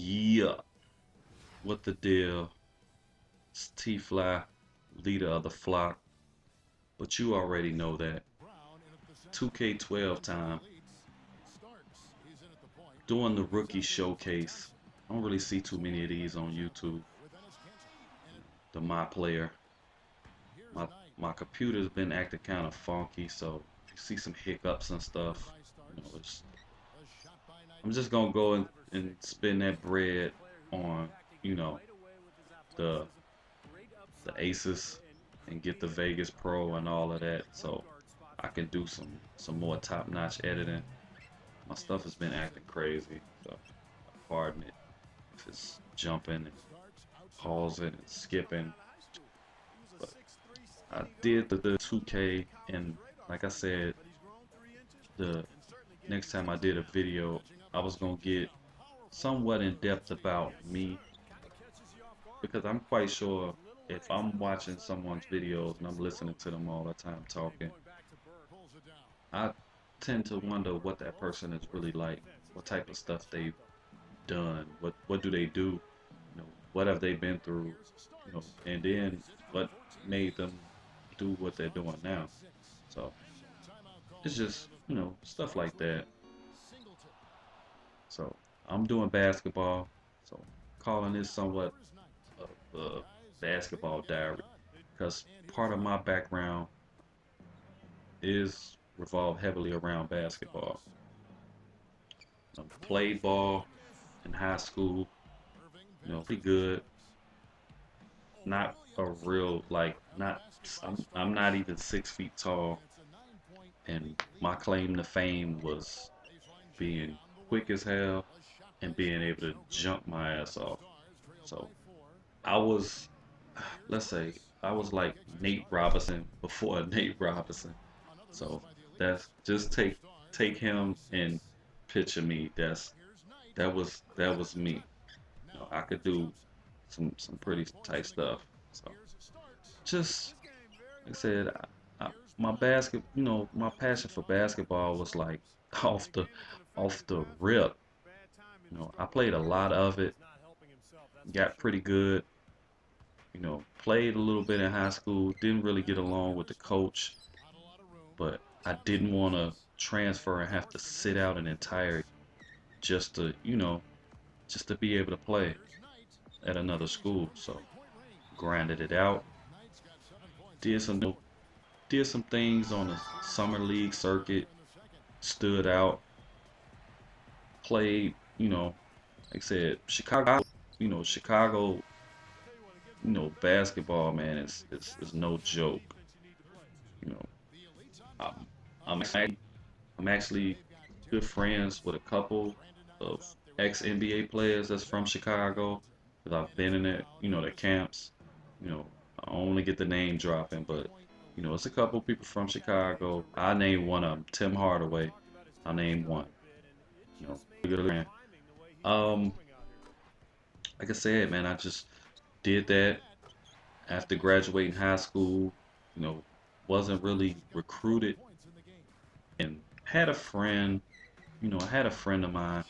Yeah, what the deal? It's T-Fly, leader of the flock, but you already know that. 2K12 time, doing the rookie showcase. I don't really see too many of these on YouTube. The My Player. My my computer's been acting kind of funky, so you see some hiccups and stuff. I'm just gonna go and spend that bread on, you know, the the Aces and get the Vegas Pro and all of that, so I can do some more top-notch editing. My stuff has been acting crazy, so pardon it if it's jumping and pausing and skipping. But I did the 2K, and like I said, the next time I did a video, I was gonna get somewhat in depth about me because I'm quite sure if I'm watching someone's videos and I'm listening to them all the time talking, I tend to wonder what that person is really like, what type of stuff they've done, what do they do, what have they been through, and then what made them do what they're doing now. So it's just, stuff like that. So I'm doing basketball, so calling this somewhat of a basketball diary because part of my background is revolved heavily around basketball. Played ball in high school, pretty good. Not a real not. I'm not even 6 feet tall, and my claim to fame was being quick as hell and being able to jump my ass off. So I was, let's say, I was like Nate Robinson before Nate Robinson. So that's just take him and picture me. That was me. I could do some pretty tight stuff. So just like I said, my my passion for basketball was like off the off the rip. I played a lot of it, got pretty good. Played a little bit in high school, didn't really get along with the coach, but I didn't want to transfer and have to sit out an entire just to, just to be able to play at another school. So grinded it out, did some did some things on the summer league circuit, stood out, played, like I said, Chicago, basketball, man, is no joke. You know, I'm, I'm actually good friends with a couple of ex NBA players that's from Chicago because I've been in it, the camps. You know, I only get the name dropping, but it's a couple people from Chicago. I named one of them, Tim Hardaway. I named one. Good friend. Um, like I said, man, I just did that after graduating high school. You know, wasn't really recruited, and had a friend. I had a friend of mine.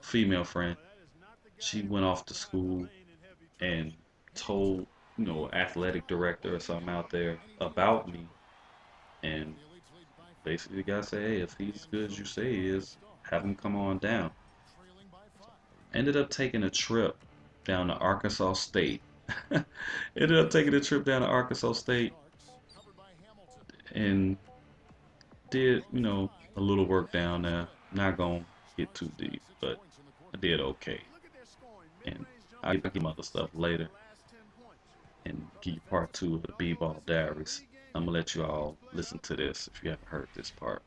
Female friend. She went off to school and told athletic director or something out there about me, and basically the guy said, hey, if he's as good as you say he is, have him come on down. Ended up taking a trip down to Arkansas State. Ended up taking a trip down to Arkansas State and did a little work down there. Not gonna get too deep, but I did okay, and I'll get some other stuff later and give you part two of the B-Ball Diaries. I'm gonna let you all listen to this if you haven't heard this part.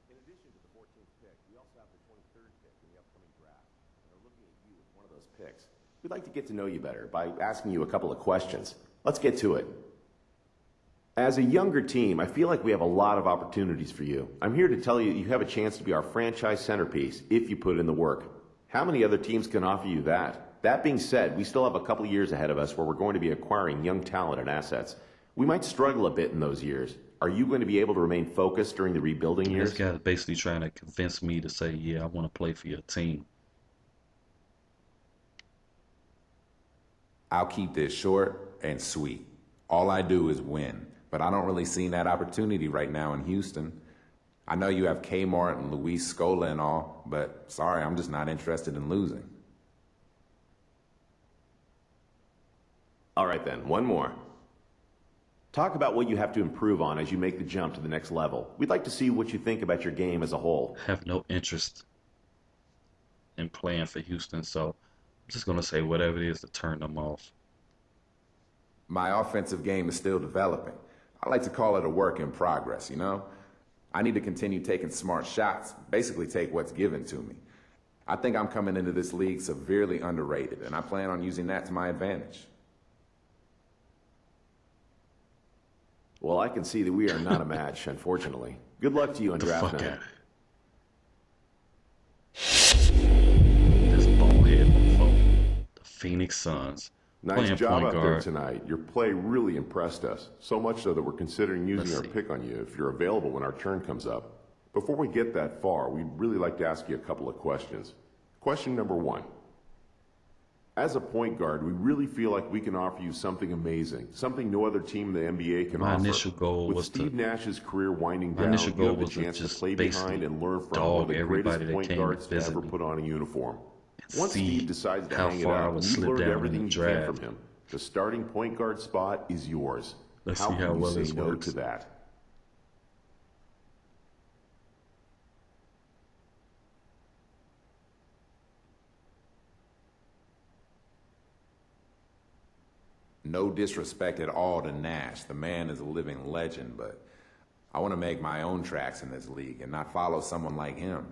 In addition to the 14th pick, we also have the 23rd pick in the upcoming draft. And are looking at you as one of those picks. We'd like to get to know you better by asking you a couple of questions. Let's get to it. As a younger team, I feel like we have a lot of opportunities for you. I'm here to tell you you have a chance to be our franchise centerpiece if you put in the work. How many other teams can offer you that? That being said, we still have a couple years ahead of us where we're going to be acquiring young talent and assets. We might struggle a bit in those years. Are you going to be able to remain focused during the rebuilding This years? guy's basically trying to convince me to say, yeah, I want to play for your team. I'll keep this short and sweet. All I do is win, but I don't really see that opportunity right now in Houston. I know you have Kmart and Luis Scola and all, but sorry, I'm just not interested in losing. All right then, one more. Talk about what you have to improve on as you make the jump to the next level. We'd like to see what you think about your game as a whole. I have no interest in playing for Houston, so I'm just gonna say whatever it is to turn them off. My offensive game is still developing. I like to call it a work in progress, you know? I need to continue taking smart shots, basically take what's given to me. I think I'm coming into this league severely underrated, and I plan on using that to my advantage. Well, I can see that we are not a match, unfortunately. Good luck to you on The draft fuck night. out. This ballhead motherfucker. The Phoenix Suns. Nice Playing job point out there guard. tonight. Your play really impressed us. So much so that we're considering using Let's our see. pick on you if you're available when our turn comes up. Before we get that far, we'd really like to ask you a couple of questions. Question number one. As a point guard, we really feel like we can offer you something amazing, something no other team in the NBA can My offer. initial goal With was Steve to Nash's career winding my down, initial you goal have the was to chance to just play behind basically and learn from one dog of the everybody greatest that point came to guards to visit ever me put on a uniform. and Once see Steve decides to how hang it far I up, would you've slip learned down in everything the you can from draft. him. The starting point guard spot is yours. Let's How see how can you well say this no works. to that? No disrespect at all to Nash. The man is a living legend, but I want to make my own tracks in this league and not follow someone like him.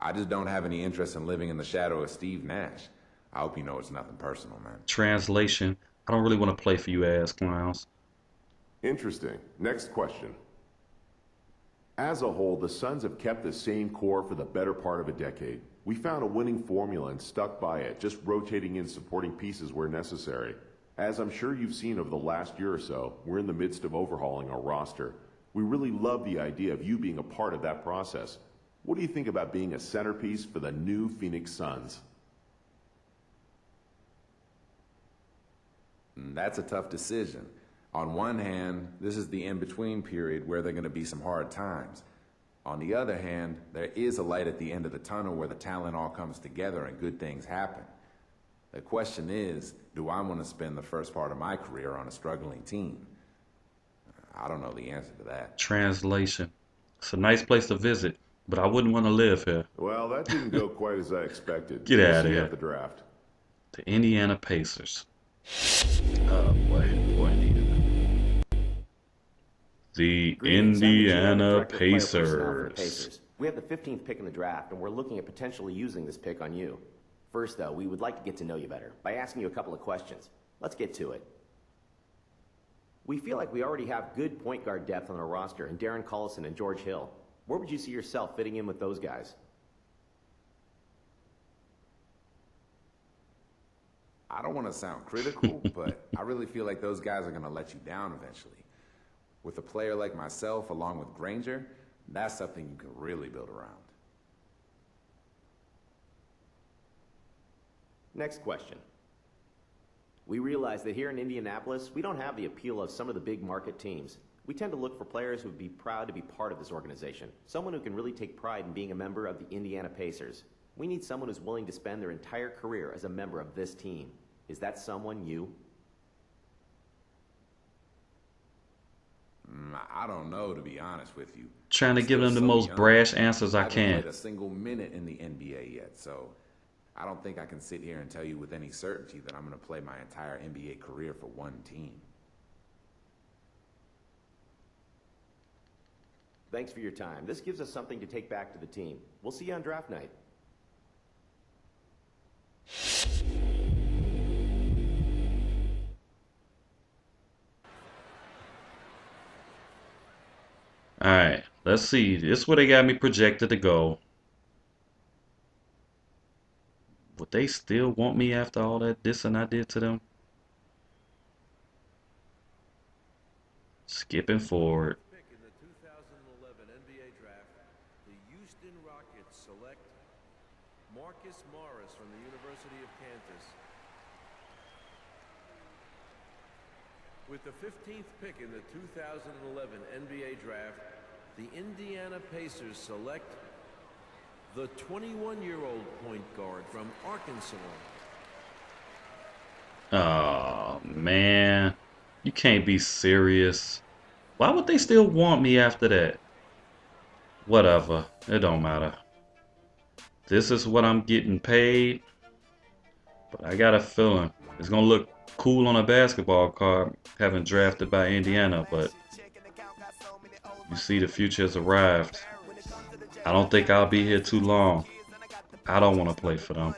I just don't have any interest in living in the shadow of Steve Nash. I hope you know it's nothing personal, man. Translation. I don't really want to play for you ass clowns. Interesting. Next question. As a whole, the Suns have kept the same core for the better part of a decade. We found a winning formula and stuck by it, just rotating in supporting pieces where necessary. As I'm sure you've seen over the last year or so, we're in the midst of overhauling our roster. We really love the idea of you being a part of that process. What do you think about being a centerpiece for the new Phoenix Suns? That's a tough decision. On one hand, this is the in-between period where there are going to be some hard times. On the other hand, there is a light at the end of the tunnel where the talent all comes together and good things happen. The question is, do I want to spend the first part of my career on a struggling team? I don't know the answer to that. Translation. It's a nice place to visit, but I wouldn't want to live here. Well, that didn't go quite as I expected. Get We'll out see of you here. at the draft. The Indiana Pacers. Oh boy, I needed it. The Greetings, I'm the GM and Indiana Director of Player Personnel for the Pacers. Pacers. We have the 15th pick in the draft, and we're looking at potentially using this pick on you. First, though, we would like to get to know you better by asking you a couple of questions. Let's get to it. We feel like we already have good point guard depth on our roster in Darren Collison and George Hill. Where would you see yourself fitting in with those guys? I don't want to sound critical, but I really feel like those guys are going to let you down eventually. With a player like myself, along with Granger, that's something you can really build around. Next question. We realize that here in Indianapolis, we don't have the appeal of some of the big market teams. We tend to look for players who would be proud to be part of this organization, someone who can really take pride in being a member of the Indiana Pacers. We need someone who's willing to spend their entire career as a member of this team. Is that someone you? I don't know, to be honest with you. Trying to I'm give still them the so most young. brash answers I I haven't can. played a single minute in the NBA yet, so I don't think I can sit here and tell you with any certainty that I'm going to play my entire NBA career for one team. Thanks for your time. This gives us something to take back to the team. We'll see you on draft night. Alright, let's see. This is where they got me projected to go. Would they still want me after all that dissing I did to them? Skipping forward. Houston Rockets select Marcus Morris from the University of Kansas. With the 15th pick in the 2011 NBA draft, the Indiana Pacers select the 21-year-old point guard from Arkansas. Oh, man. You can't be serious. Why would they still want me after that? Whatever. It don't matter. This is what I'm getting paid. But I got a feeling it's going to look cool on a basketball card having drafted by Indiana. But you see, the future has arrived. I don't think I'll be here too long. I don't want to play for them.